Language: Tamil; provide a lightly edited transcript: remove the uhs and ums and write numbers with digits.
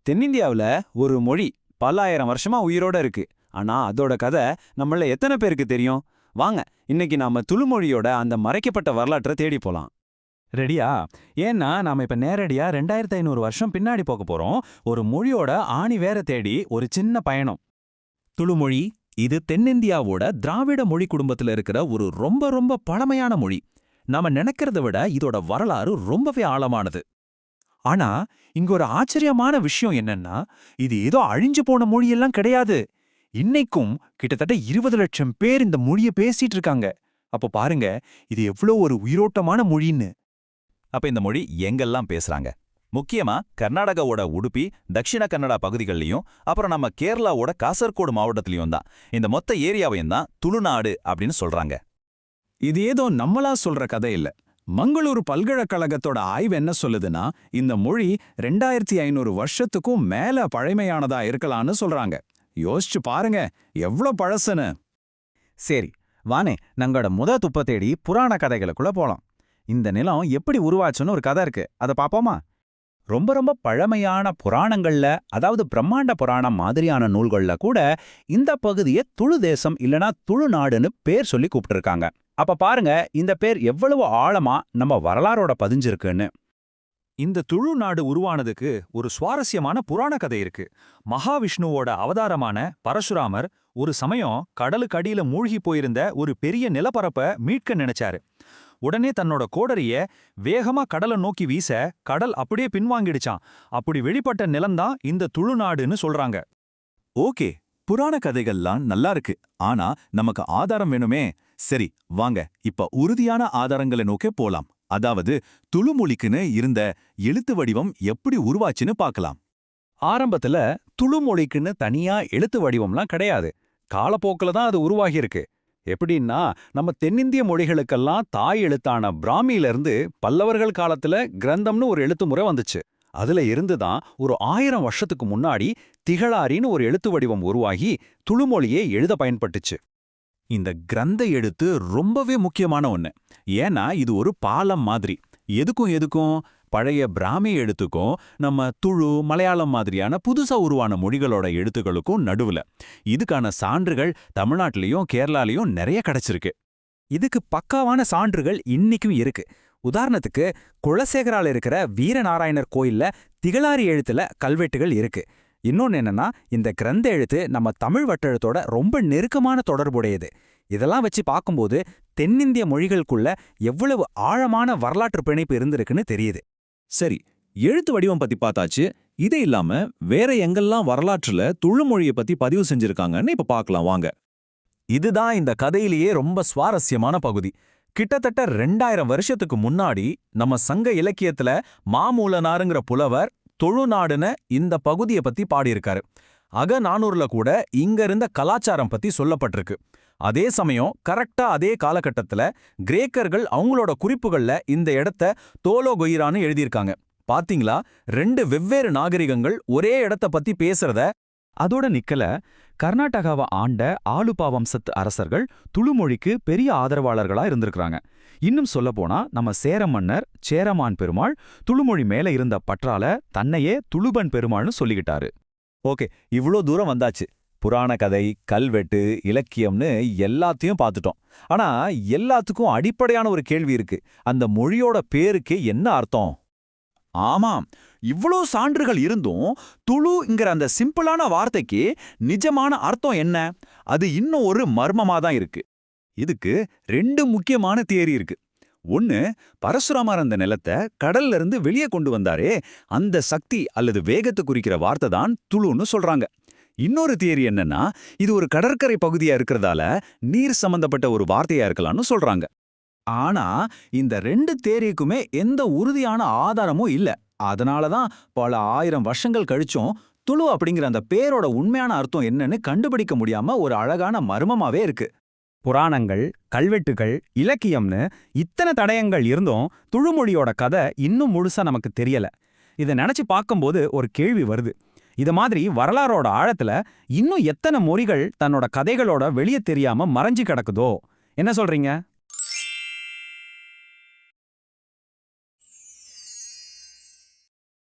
தென்னிந்தியாவுல ஒரு மொழி பல்லாயிரம் வருஷமா உயிரோட இருக்கு. ஆனா அதோட கதை நம்மள எத்தனை பேருக்கு தெரியும்? வாங்க, இன்னைக்கு நாம துளு மொழியோட அந்த மறைக்கப்பட்ட வரலாற்றை தேடி போலாம். ரெடியா? ஏன்னா நாம இப்ப நேரடியா 2500 வருஷம் பின்னாடி போக போறோம். ஒரு மொழியோட ஆணி வேற தேடி ஒரு சின்ன பயணம். துளுமொழி இது தென்னிந்தியாவோட திராவிட மொழி குடும்பத்துல இருக்கிற ஒரு ரொம்ப ரொம்ப பழமையான மொழி. நாம நினைக்கிறத விட இதோட வரலாறு ரொம்பவே ஆழமானது. ஆனா இங்க ஒரு ஆச்சரியமான விஷயம் என்னன்னா, இது ஏதோ அழிஞ்சு போன மொழியெல்லாம் கிடையாது. இன்னைக்கும் கிட்டத்தட்ட 20 லட்சம் பேர் இந்த மொழியை பேசிட்டு இருக்காங்க. அப்போ பாருங்க, இது எவ்வளோ ஒரு உயிரோட்டமான மொழின்னு. அப்ப இந்த மொழி எங்கெல்லாம் பேசுறாங்க? முக்கியமா கர்நாடகாவோட உடுப்பி, தக்ஷிண கன்னடா பகுதிகள்லயும், அப்புறம் நம்ம கேரளாவோட காசர்கோடு மாவட்டத்திலயும் தான். இந்த மொத்த ஏரியாவையும் தான் துளுநாடு அப்படின்னு சொல்றாங்க. இது ஏதோ நம்மளா சொல்ற கதை இல்ல. மங்களூரு பல்கலைக்கழகத்தோட ஆய்வு என்ன சொல்லுதுன்னா, இந்த மொழி 2500 வருஷத்துக்கும் மேல பழமையானதா இருக்கலாம்னு சொல்றாங்க. யோசிச்சு பாருங்க, எவ்ளோ பழசுன்னு. சரி, வானே நம்மளோட துப்ப தேடி புராண கதைகளுக்குள்ள போலாம். இந்த நிலம் எப்படி உருவாச்சுன்னு ஒரு கதை இருக்கு, அதை பாப்போமா? ரொம்ப ரொம்ப பழமையான புராணங்கள்ல, அதாவது பிரம்மாண்ட புராணம் மாதிரியான நூல்கள்ல கூட இந்த பகுதியை துளு தேசம் இல்லனா துளுநாடுன்னு பேர் சொல்லி கூப்பிட்டுருக்காங்க. அப்ப பாருங்க, இந்த பேர் எவ்வளவு ஆழமா நம்ம வரலாறோட பதிஞ்சிருக்குன்னு. இந்த துளு நாடு உருவானதுக்கு ஒரு சுவாரஸ்யமான புராண கதை இருக்கு. மகாவிஷ்ணுவோட அவதாரமான பரசுராமர் ஒரு சமயம் கடலுக்கு அடியில மூழ்கி போயிருந்த ஒரு பெரிய நிலப்பரப்ப மீட்க நினைச்சாரு. உடனே தன்னோட கோடரிய வேகமா கடலை நோக்கி வீச கடல் அப்படியே பின்வாங்கிடுச்சான். அப்படி வெளிப்பட்ட நிலம்தான் இந்த துளுநாடுன்னு சொல்றாங்க. ஓகே, புராண கதைகள்லாம் நல்லா இருக்கு. ஆனா நமக்கு ஆதாரம் வேணுமே. சரி, வாங்க இப்ப உறுதியான ஆதாரங்களை நோக்கே போலாம். அதாவது துளுமொழிக்குன்னு இருந்த எழுத்து வடிவம் எப்படி உருவாச்சுன்னு பார்க்கலாம். ஆரம்பத்துல துளு மொழிக்குன்னு தனியா எழுத்து வடிவம்லாம் கிடையாது. காலப்போக்கில் தான் அது உருவாகியிருக்கு. எப்படின்னா, நம்ம தென்னிந்திய மொழிகளுக்கெல்லாம் தாய் எழுத்தான பிராமியிலிருந்து பல்லவர்கள் காலத்துல கிரந்தம்னு ஒரு எழுத்து முறை வந்துச்சு. அதுல இருந்துதான் ஒரு 1000 வருஷத்துக்கு முன்னாடி திகழாரின்னு ஒரு எழுத்து வடிவம் உருவாகி துளுமொழியே எழுத பயன்பட்டுச்சு. இந்த கிரந்த எழுத்து ரொம்பவே முக்கியமான ஒண்ணு. ஏன்னா இது ஒரு பாலம் மாதிரி. எதுக்கும் பழைய பிராமி எழுத்துக்கும் நம்ம துளு, மலையாளம் மாதிரியான புதுசா உருவான மொழிகளோட எழுத்துக்களுக்கும் நடுவுல. இதுக்கான சான்றுகள் தமிழ்நாட்டிலையும் கேரளாலையும் நிறைய கிடைச்சிருக்கு. இதுக்கு பக்காவான சான்றுகள் இன்னைக்கும் இருக்கு. உதாரணத்துக்கு, குலசேகரால இருக்கிற வீரநாராயணர் கோயில்ல திகழாரி எழுத்துல கல்வெட்டுகள் இருக்கு. இன்னொன்னு என்னன்னா, இந்த கிரந்த எழுத்து நம்ம தமிழ் வட்டெழுத்தோட ரொம்ப நெருக்கமான தொடர்புடையது. இதெல்லாம் வச்சு பார்க்கும்போது தென்னிந்திய மொழிகளுக்குள்ள எவ்வளவு ஆழமான வரலாற்று பிணைப்பு இருந்திருக்குன்னு தெரியுது. சரி, எழுத்து வடிவம் பத்தி பார்த்தாச்சு. இதே இல்லாம வேற எங்கெல்லாம் வரலாற்றுல துளு மொழியை பத்தி பதிவு செஞ்சிருக்காங்கன்னு இப்ப பார்க்கலாம் வாங்க. இதுதான் இந்த கதையிலேயே ரொம்ப சுவாரஸ்யமான பகுதி. கிட்டத்தட்ட 2000 வருஷத்துக்கு முன்னாடி நம்ம சங்க இலக்கியத்துல மாமூலனாருங்கிற புலவர் துளுநாடுன்னு இந்த பகுதியை பத்தி பாடியிருக்காரு. அகநானூறுல கூட இங்க இருந்த கலாச்சாரம் பத்தி சொல்லப்பட்டிருக்கு. அதே சமயம் கரெக்டா அதே காலகட்டத்துல கிரேக்கர்கள் அவங்களோட குறிப்புகள்ல இந்த இடத்த தோலோகொயிரான்னு எழுதியிருக்காங்க. பாத்தீங்களா, 2 வெவ்வேறு நாகரிகங்கள் ஒரே இடத்த பத்தி பேசுறத. அதோட நிக்கல, கர்நாடகாவை ஆண்ட ஆலுபா வம்சத்து அரசர்கள் துளுமொழிக்கு பெரிய ஆதரவாளர்களா இருந்திருக்கிறாங்க. இன்னும் சொல்லப்போனா, நம்ம சேர மன்னர் சேரமான் பெருமாள் துளுமொழி மேல இருந்த பற்றால தன்னையே துளுபன் பெருமாள்னு சொல்லிக்கிட்டாரு. ஓகே, இவ்ளோ தூரம் வந்தாச்சு. புராண கதை, கல்வெட்டு, இலக்கியம்னு எல்லாத்தையும் பார்த்துட்டோம். ஆனா எல்லாத்துக்கும் அடிப்படையான ஒரு கேள்வி இருக்கு. அந்த மொழியோட பேருக்கு என்ன அர்த்தம்? ஆமாம், இவ்ளோ சான்றுகள் இருந்தும் துளுங்கிற அந்த சிம்பிளான வார்த்தைக்கு நிஜமான அர்த்தம் என்ன? அது இன்னும் ஒரு மர்மமா தான் இருக்கு. இதுக்கு 2 முக்கியமான தியரி இருக்கு. ஒன்னு, பரசுராமர் அந்த நிலத்தை கடல்ல இருந்து வெளியே கொண்டு வந்தாரே, அந்த சக்தி அல்லது வேகத்தை குறிக்கிற வார்த்தை தான் துளுன்னு சொல்றாங்க. இன்னொரு தியரி என்னன்னா, இது ஒரு கடற்கரை பகுதியா இருக்கிறதால நீர் சம்பந்தப்பட்ட ஒரு வார்த்தையா இருக்கலாம்னு சொல்றாங்க. ஆனா இந்த 2 தியரிக்குமே எந்த உறுதியான ஆதாரமும் இல்ல. அதனாலதான் பல 1000 வருஷங்கள் கழிச்சும் துளு அப்படிங்கிற அந்த பேரோட உண்மையான அர்த்தம் என்னன்னு கண்டுபிடிக்க முடியாம ஒரு அழகான மர்மமாவே இருக்கு. புராணங்கள், கல்வெட்டுகள், இலக்கியம்னு இத்தனை தடயங்கள் இருந்தும் துளுமொழியோட கதை இன்னும் முழுசா நமக்கு தெரியல. இதை நினைச்சு பார்க்கும்போது ஒரு கேள்வி வருது. இத மாதிரி வரலாறோட ஆழத்துல இன்னும் எத்தனை மொழிகள் தன்னோட கதைகளோட வெளியே தெரியாம மறைஞ்சு கிடக்குதோ? என்ன சொல்றீங்க?